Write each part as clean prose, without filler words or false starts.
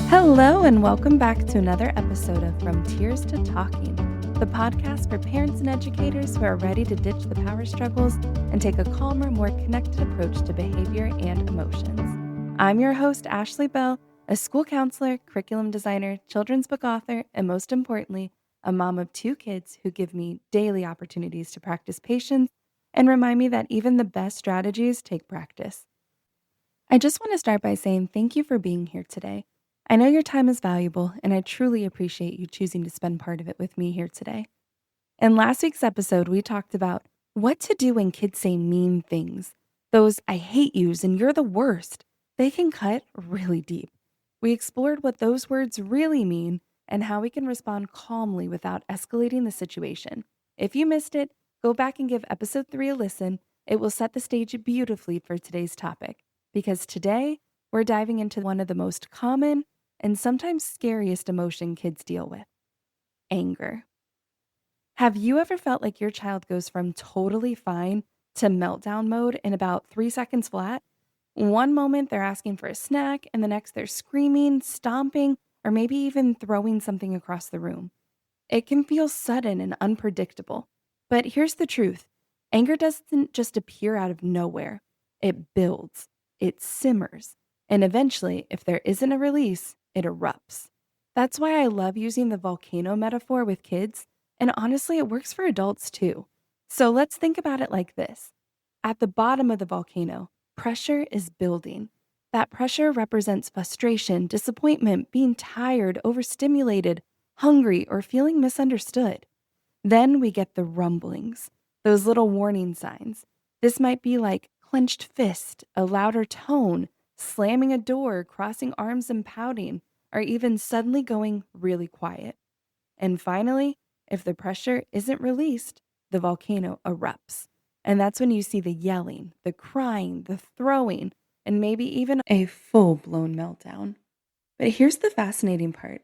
Hello, and welcome back to another episode of From Tears to Talking, the podcast for parents and educators who are ready to ditch the power struggles and take a calmer, more connected approach to behavior and emotions. I'm your host, Ashley Bell, a school counselor, curriculum designer, children's book author, and most importantly, a mom of two kids who give me daily opportunities to practice patience and remind me that even the best strategies take practice. I just want to start by saying thank you for being here today. I know your time is valuable, and I truly appreciate you choosing to spend part of it with me here today. In last week's episode, we talked about what to do when kids say mean things. Those I hate yous and you're the worst. They can cut really deep. We explored what those words really mean and how we can respond calmly without escalating the situation. If you missed it, go back and give episode 3 a listen. It will set the stage beautifully for today's topic. Because today, we're diving into one of the most common and sometimes scariest emotion kids deal with: anger. Have you ever felt like your child goes from totally fine to meltdown mode in about 3 seconds flat? One moment they're asking for a snack, and the next they're screaming, stomping, or maybe even throwing something across the room. It can feel sudden and unpredictable. But here's the truth: anger doesn't just appear out of nowhere, it builds, it simmers, and eventually, if there isn't a release, it erupts. That's why I love using the volcano metaphor with kids, and honestly, it works for adults too. So let's think about it like this: at the bottom of the volcano, pressure is building. That pressure represents frustration, disappointment, being tired, overstimulated, hungry, or feeling misunderstood. Then we get the rumblings, those little warning signs. This might be like clenched fist, a louder tone, slamming a door, crossing arms and pouting, or even suddenly going really quiet. And finally, if the pressure isn't released, the volcano erupts. And that's when you see the yelling, the crying, the throwing, and maybe even a full blown meltdown. But here's the fascinating part: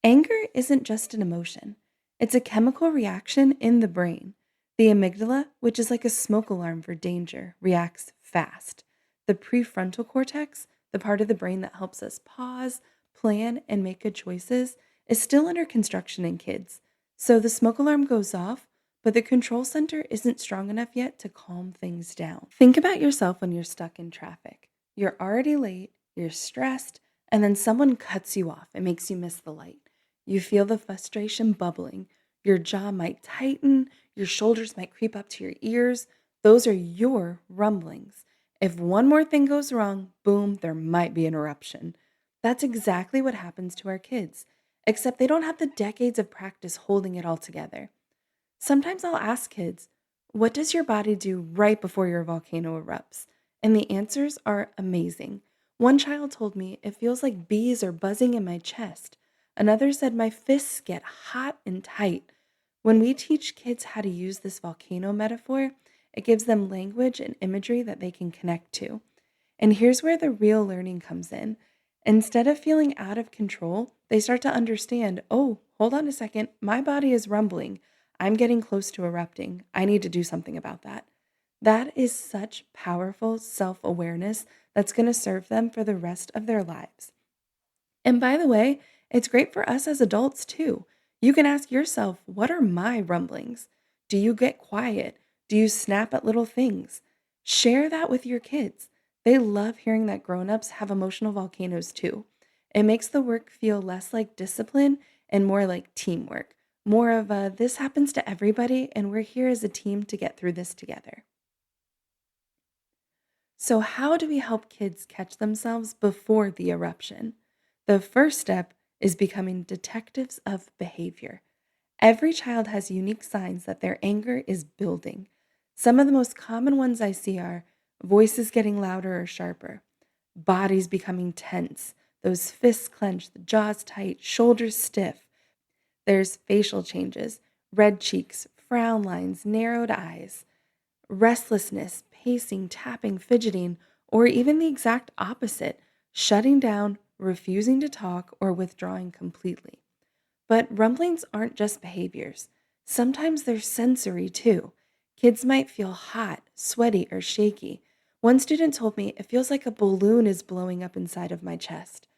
anger isn't just an emotion, it's a chemical reaction in the brain. The amygdala, which is like a smoke alarm for danger, reacts fast. The prefrontal cortex, the part of the brain that helps us pause, plan, and make good choices, is still under construction in kids. So the smoke alarm goes off, but the control center isn't strong enough yet to calm things down. Think about yourself when you're stuck in traffic. You're already late, you're stressed, and then someone cuts you off and makes you miss the light. You feel the frustration bubbling. Your jaw might tighten, your shoulders might creep up to your ears. Those are your rumblings. If one more thing goes wrong, boom, there might be an eruption. That's exactly what happens to our kids, except they don't have the decades of practice holding it all together. Sometimes I'll ask kids, what does your body do right before your volcano erupts? And the answers are amazing. One child told me it feels like bees are buzzing in my chest. Another said my fists get hot and tight. When we teach kids how to use this volcano metaphor, it gives them language and imagery that they can connect to. And here's where the real learning comes in. Instead of feeling out of control, they start to understand, oh, hold on a second, my body is rumbling. I'm getting close to erupting. I need to do something about that. That is such powerful self-awareness that's going to serve them for the rest of their lives. And by the way, it's great for us as adults too. You can ask yourself, what are my rumblings? Do you get quiet? Do you snap at little things? Share that with your kids. They love hearing that grown-ups have emotional volcanoes too. It makes the work feel less like discipline and more like teamwork. More of a, this happens to everybody, and we're here as a team to get through this together. So, how do we help kids catch themselves before the eruption? The first step is becoming detectives of behavior. Every child has unique signs that their anger is building. Some of the most common ones I see are voices getting louder or sharper, bodies becoming tense, those fists clenched, jaws tight, shoulders stiff. There's facial changes, red cheeks, frown lines, narrowed eyes, restlessness, pacing, tapping, fidgeting, or even the exact opposite: shutting down, refusing to talk, or withdrawing completely. But rumblings aren't just behaviors. Sometimes they're sensory too. Kids might feel hot, sweaty, or shaky. One student told me, it feels like a balloon is blowing up inside of my chest.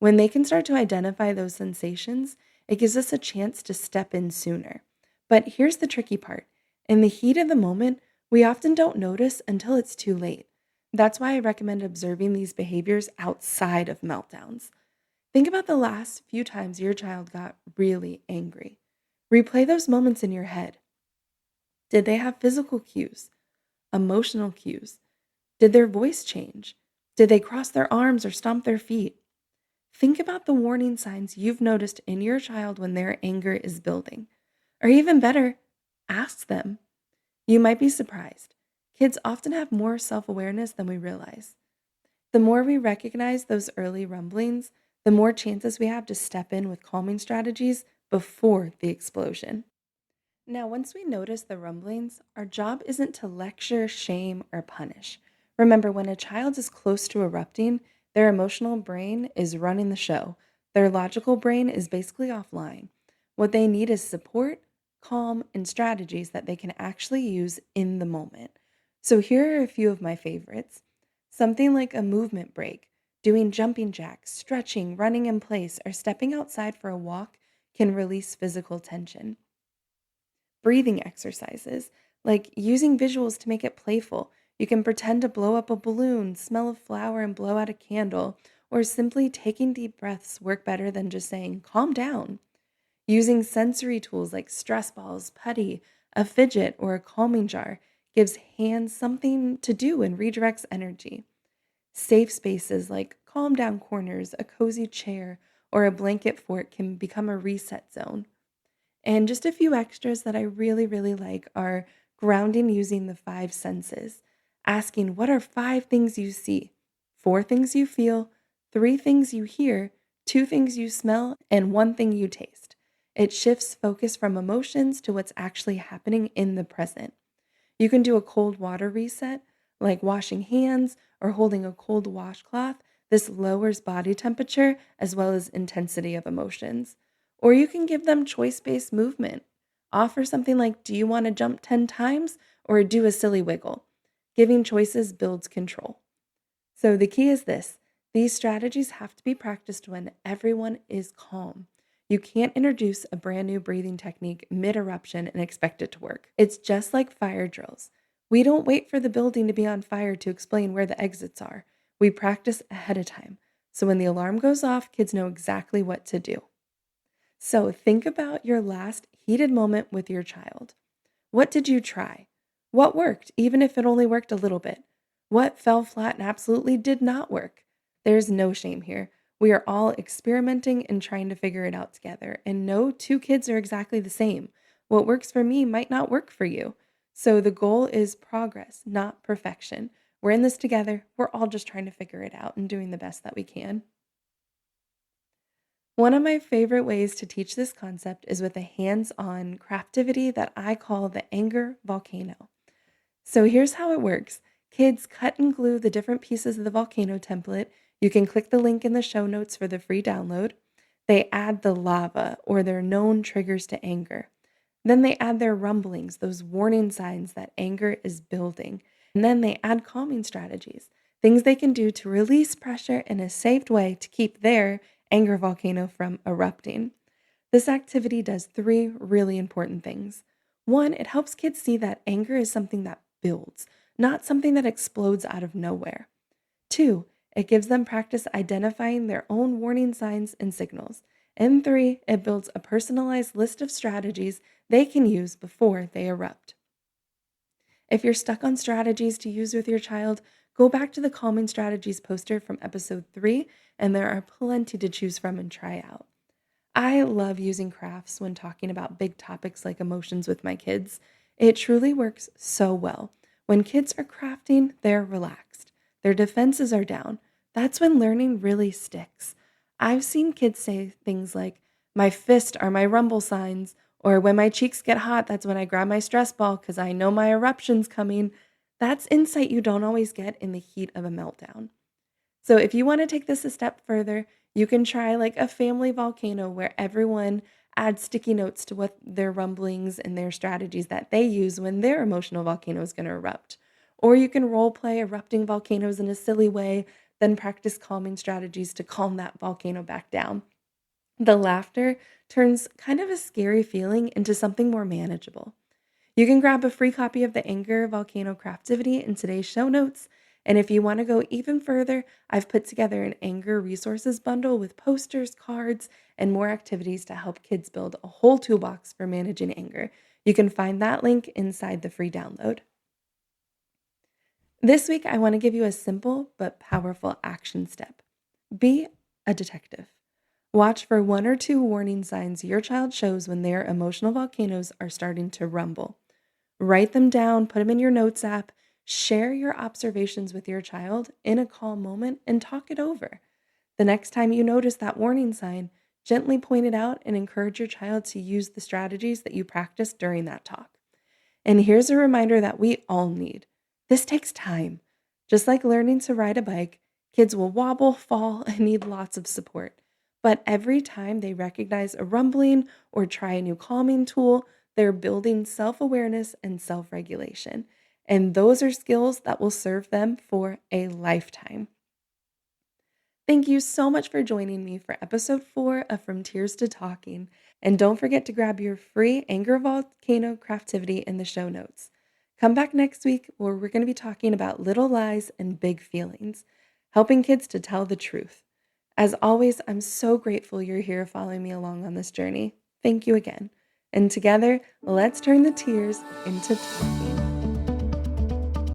When they can start to identify those sensations, it gives us a chance to step in sooner. But here's the tricky part. In the heat of the moment, we often don't notice until it's too late. That's why I recommend observing these behaviors outside of meltdowns. Think about the last few times your child got really angry. Replay those moments in your head. Did they have physical cues, emotional cues? Did their voice change? Did they cross their arms or stomp their feet? Think about the warning signs you've noticed in your child when their anger is building. Or even better, ask them. You might be surprised. Kids often have more self-awareness than we realize. The more we recognize those early rumblings, the more chances we have to step in with calming strategies before the explosion. Now, once we notice the rumblings, our job isn't to lecture, shame, or punish. Remember, when a child is close to erupting, their emotional brain is running the show. Their logical brain is basically offline. What they need is support, calm, and strategies that they can actually use in the moment. So here are a few of my favorites. Something like a movement break, doing jumping jacks, stretching, running in place, or stepping outside for a walk can release physical tension. Breathing exercises, like using visuals to make it playful. You can pretend to blow up a balloon, smell a flower, and blow out a candle, or simply taking deep breaths work better than just saying, calm down. Using sensory tools like stress balls, putty, a fidget, or a calming jar gives hands something to do and redirects energy. Safe spaces like calm down corners, a cozy chair, or a blanket fort can become a reset zone. And just a few extras that I really, really like are grounding using the five senses, asking what are five things you see, four things you feel, three things you hear, two things you smell, and one thing you taste. It shifts focus from emotions to what's actually happening in the present. You can do a cold water reset, like washing hands or holding a cold washcloth. This lowers body temperature as well as intensity of emotions. Or you can give them choice-based movement. Offer something like, do you want to jump 10 times or do a silly wiggle? Giving choices builds control. So the key is this. These strategies have to be practiced when everyone is calm. You can't introduce a brand new breathing technique mid-eruption and expect it to work. It's just like fire drills. We don't wait for the building to be on fire to explain where the exits are. We practice ahead of time. So when the alarm goes off, kids know exactly what to do. So think about your last heated moment with your child. What did you try? What worked, even if it only worked a little bit? What fell flat and absolutely did not work? There's no shame here. We are all experimenting and trying to figure it out together. And no two kids are exactly the same. What works for me might not work for you. So the goal is progress, not perfection. We're in this together. We're all just trying to figure it out and doing the best that we can. One of my favorite ways to teach this concept is with a hands-on craftivity that I call the anger volcano. So here's how it works. Kids cut and glue the different pieces of the volcano template. You can click the link in the show notes for the free download. They add the lava or their known triggers to anger. Then they add their rumblings, those warning signs that anger is building. And then they add calming strategies, things they can do to release pressure in a safe way to keep their anger volcano from erupting. This activity does three really important things. One, it helps kids see that anger is something that builds, not something that explodes out of nowhere. Two, it gives them practice identifying their own warning signs and signals. And three, it builds a personalized list of strategies they can use before they erupt. If you're stuck on strategies to use with your child, go back to the Calming Strategies poster from episode 3, and there are plenty to choose from and try out. I love using crafts when talking about big topics like emotions with my kids. It truly works so well. When kids are crafting, they're relaxed. Their defenses are down. That's when learning really sticks. I've seen kids say things like, my fists are my rumble signs, or when my cheeks get hot, that's when I grab my stress ball because I know my eruption's coming. That's insight you don't always get in the heat of a meltdown. So if you want to take this a step further, you can try like a family volcano where everyone adds sticky notes to what their rumblings and their strategies that they use when their emotional volcano is going to erupt. Or you can role play erupting volcanoes in a silly way then practice calming strategies to calm that volcano back down. The laughter turns kind of a scary feeling into something more manageable. You can grab a free copy of the Anger Volcano Craftivity in today's show notes. And if you want to go even further, I've put together an anger resources bundle with posters, cards, and more activities to help kids build a whole toolbox for managing anger. You can find that link inside the free download. This week, I want to give you a simple but powerful action step. Be a detective. Watch for 1 or 2 warning signs your child shows when their emotional volcanoes are starting to rumble. Write them down, put them in your notes app, share your observations with your child in a calm moment, and talk it over. The next time you notice that warning sign, gently point it out and encourage your child to use the strategies that you practiced during that talk. And here's a reminder that we all need. This takes time. Just like learning to ride a bike, kids will wobble, fall, and need lots of support. But every time they recognize a rumbling or try a new calming tool, they're building self-awareness and self-regulation. And those are skills that will serve them for a lifetime. Thank you so much for joining me for episode 4 of From Tears to Talking. And don't forget to grab your free Anger Volcano Craftivity in the show notes. Come back next week where we're going to be talking about little lies and big feelings, helping kids to tell the truth. As always, I'm so grateful you're here following me along on this journey. Thank you again. And together, let's turn the tears into talking.